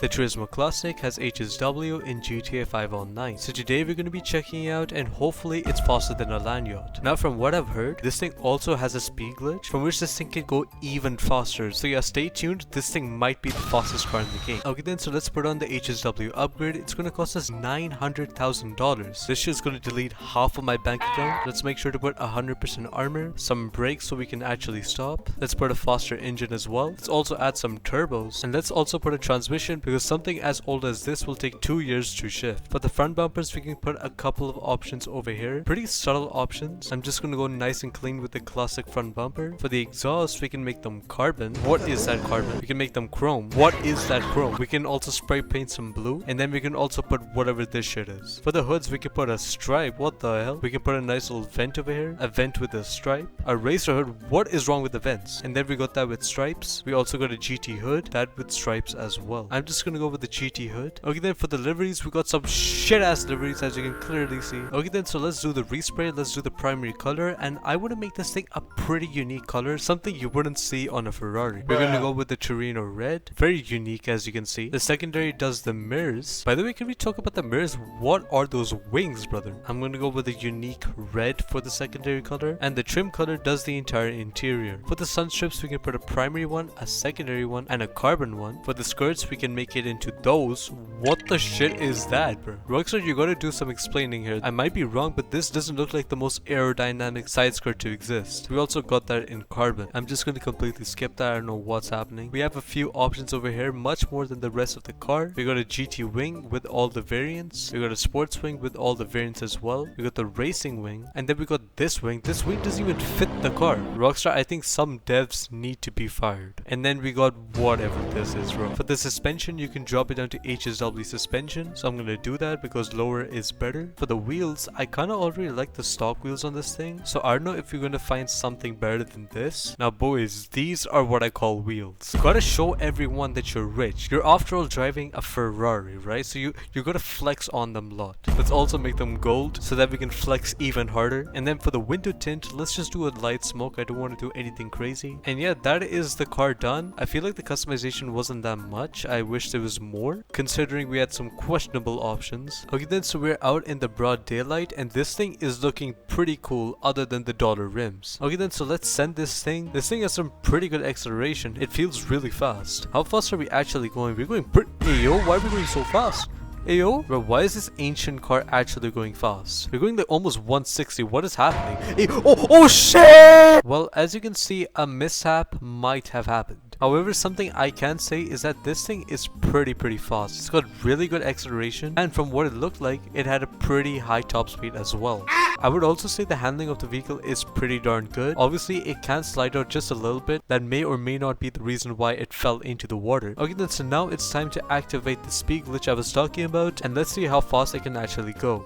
The Turismo Classic has HSW in GTA 5 Online, so today we're going to be checking it out and hopefully it's faster than a land yacht. Now from what I've heard, this thing also has a speed glitch from which this thing can go even faster, so yeah, stay tuned, this thing might be the fastest car in the game. Okay then, so let's put on the HSW upgrade. It's going to cost us $900,000. This shit's going to delete half of my bank account. Let's make sure to put 100% armor, some brakes so we can actually stop. Let's put a faster engine as well. Let's also add some turbos, and let's also put a transmission because something as old as this will take 2 years to shift. For the front bumpers, we can put a couple of options over here. Pretty subtle options. I'm just gonna go nice and clean with the classic front bumper. For the exhaust, we can make them carbon. What is that carbon? We can make them chrome. What is that chrome? We can also spray paint some blue, and then we can also put whatever this shit is. For the hoods, we can put a stripe. What the hell? We can put a nice little vent over here. A vent with a stripe. A racer hood. What is wrong with the vents? And then we got that with stripes. We also got a GT hood. That with stripes as well. I'm just gonna go with the GT hood. Okay then, for the liveries, we got some shit ass liveries as you can clearly see. Okay then, so let's do the respray. Let's do the primary color, and I want to make this thing a pretty unique color, something you wouldn't see on a Ferrari. We're gonna go with the Torino red. Very unique as you can see. The secondary does the mirrors. By the way, can we talk about the mirrors? What are those wings, brother? I'm gonna go with the unique red for the secondary color, and the trim color does the entire interior. For the sun strips, we can put a primary one, a secondary one, and a carbon one. For the skirts, we can make it into those. What the shit is that, bro? Rockstar, you gotta do some explaining here. I might be wrong, but this doesn't look like the most aerodynamic side skirt to exist. We also got that in carbon. I'm just gonna completely skip that. I don't know what's happening. We have a few options over here, much more than the rest of the car. We got a GT wing with all the variants. We got a sports wing with all the variants as well. We got the racing wing, and then we got this wing. This wing doesn't even fit the car. Rockstar, I think some devs need to be fired. And then we got whatever this is, bro. For the suspension, you can drop it down to HSW suspension, so I'm gonna do that because lower is better. For the wheels, I kind of already like the stock wheels on this thing, so I don't know if you're gonna find something better than this. Now boys, these are what I call wheels. You gotta show everyone that you're rich. You're after all driving a Ferrari, right? So you gotta flex on them a lot. Let's also make them gold so that we can flex even harder. And then for the window tint, let's just do a light smoke. I don't want to do anything crazy. And yeah, that is the car done. I feel like the customization wasn't that much. I wish there was more, considering we had some questionable options. Okay then, so we're out in the broad daylight, and this thing is looking pretty cool other than the dollar rims. Okay then, so let's send this thing. This thing has some pretty good acceleration. It feels really fast. How fast are we actually going? We're going pretty... Hey yo, why are we going so fast? Ayo, bro, why is this ancient car actually going fast? We're going like almost 160. What is happening? Hey, oh shit! Well, as you can see, a mishap might have happened. However, something I can say is that this thing is pretty fast. It's got really good acceleration, and from what it looked like, it had a pretty high top speed as well. I would also say the handling of the vehicle is pretty darn good. Obviously, it can slide out just a little bit. That may or may not be the reason why it fell into the water. Okay then, so now it's time to activate the speed glitch I was talking about, and let's see how fast I can actually go.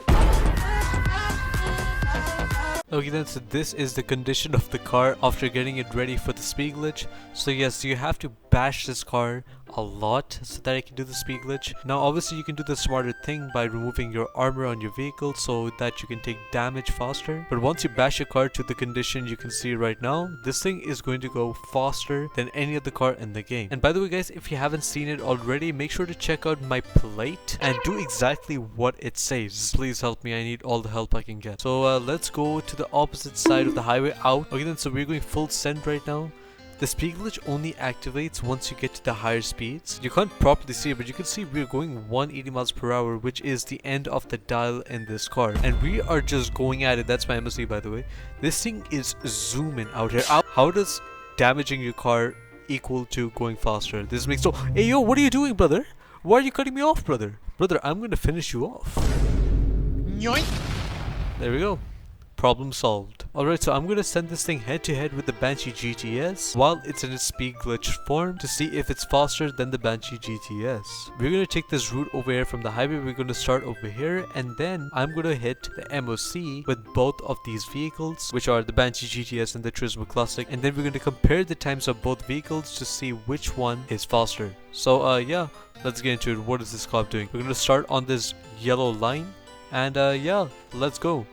Okay then, so this is the condition of the car after getting it ready for the speed glitch. So yes, you have to bash this car a lot so that I can do the speed glitch. Now obviously you can do the smarter thing by removing your armor on your vehicle so that you can take damage faster. But once you bash your car to the condition you can see right now, this thing is going to go faster than any other car in the game. And by the way guys, if you haven't seen it already, make sure to check out my plate and do exactly what it says. Please help me, I need all the help I can get. So let's go to the opposite side of the highway out. Okay then, so we're going full send right now. The speed glitch only activates once you get to the higher speeds. You can't properly see it, but you can see we're going 180 miles per hour, which is the end of the dial in this car. And we are just going at it. That's my MOC, by the way. This thing is zooming out here. How does damaging your car equal to going faster? This makes so... Hey yo, what are you doing, brother? Why are you cutting me off, brother? Brother, I'm gonna finish you off. Yoink. There we go. Problem solved. Alright, so I'm gonna send this thing head to head with the Banshee GTS while it's in its speed glitch form to see if it's faster than the Banshee GTS. We're gonna take this route over here from the highway. We're gonna start over here, and then I'm gonna hit the MOC with both of these vehicles, which are the Banshee GTS and the Turismo Classic, and then we're gonna compare the times of both vehicles to see which one is faster. So yeah, let's get into it. What is this cop doing? We're gonna start on this yellow line, and yeah, let's go.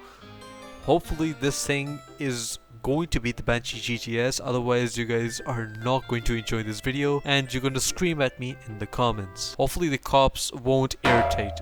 Hopefully this thing is going to beat the Banshee GTS, otherwise you guys are not going to enjoy this video and you're going to scream at me in the comments. Hopefully the cops won't irritate.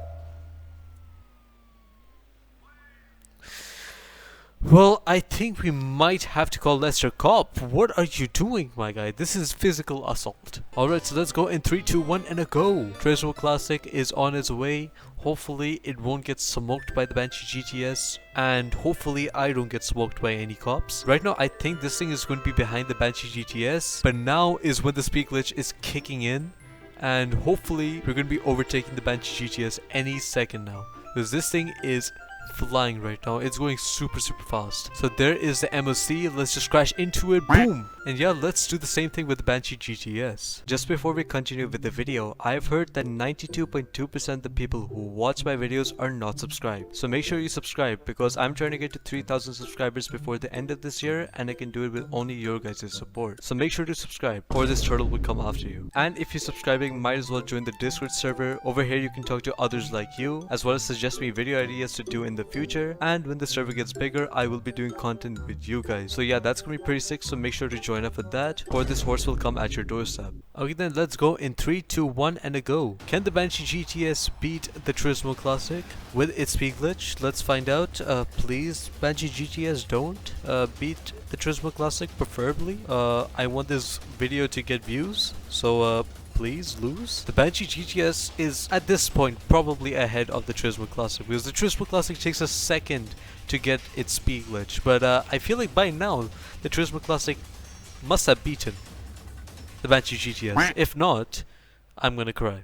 Well, I think we might have to call Lester Cop. What are you doing, my guy? This is physical assault. Alright, so let's go in 3, 2, 1 and a go. Turismo Classic is on its way. Hopefully it won't get smoked by the Banshee GTS, and hopefully I don't get smoked by any cops. Right now I think this thing is going to be behind the Banshee GTS, but now is when the speed glitch is kicking in, and hopefully we're going to be overtaking the Banshee GTS any second now, because this thing is flying right now. It's going super fast. So there is the MOC. Let's just crash into it. Boom. And yeah, let's do the same thing with the Banshee GTS. Just before we continue with the video, I've heard that 92.2% of the people who watch my videos are not subscribed. So make sure you subscribe, because I'm trying to get to 3,000 subscribers before the end of this year, and I can do it with only your guys' support. So make sure to subscribe or this turtle will come after you. And if you're subscribing, might as well join the Discord server. Over here you can talk to others like you, as well as suggest me video ideas to do in the future, and when the server gets bigger I will be doing content with you guys. So yeah, that's gonna be pretty sick, so make sure to join up with that, or this horse will come at your doorstep. Okay then, let's go in 3, 2, 1 and a go. Can the Banshee GTS beat the Turismo Classic with its speed glitch? Let's find out. Please Banshee GTS, don't beat the Turismo Classic, preferably. I want this video to get views, so please lose. The Banshee GTS is at this point probably ahead of the Turismo Classic, because the Turismo Classic takes a second to get its speed glitch, but I feel like by now the Turismo Classic must have beaten the Banshee GTS. If not, I'm gonna cry.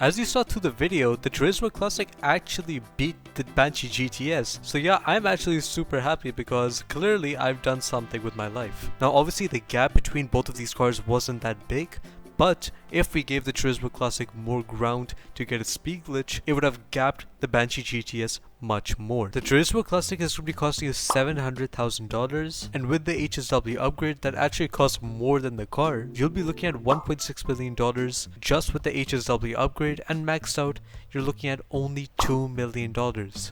As you saw through the video, the Turismo Classic actually beat the Banshee GTS. So yeah, I'm actually super happy, because clearly I've done something with my life. Now obviously the gap between both of these cars wasn't that big, but if we gave the Turismo Classic more ground to get a speed glitch, it would have gapped the Banshee GTS much more. The Turismo Classic is going to be costing you $700,000, and with the HSW upgrade that actually costs more than the car, you'll be looking at $1.6 million just with the HSW upgrade, and maxed out you're looking at only $2 million.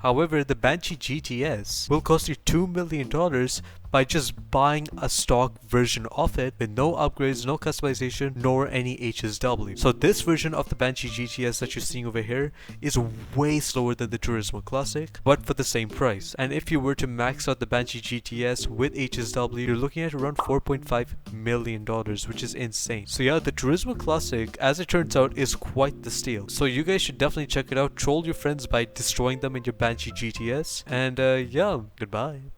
However, the Banshee GTS will cost you $2 million by just buying a stock version of it with no upgrades, no customization, nor any HSW. So this version of the Banshee GTS that you're seeing over here is way slower than the Turismo Classic, but for the same price. And if you were to max out the Banshee GTS with HSW, you're looking at around $4.5 million, which is insane. So yeah, the Turismo Classic, as it turns out, is quite the steal. So you guys should definitely check it out. Troll your friends by destroying them in your Banshee GTS. And yeah, goodbye.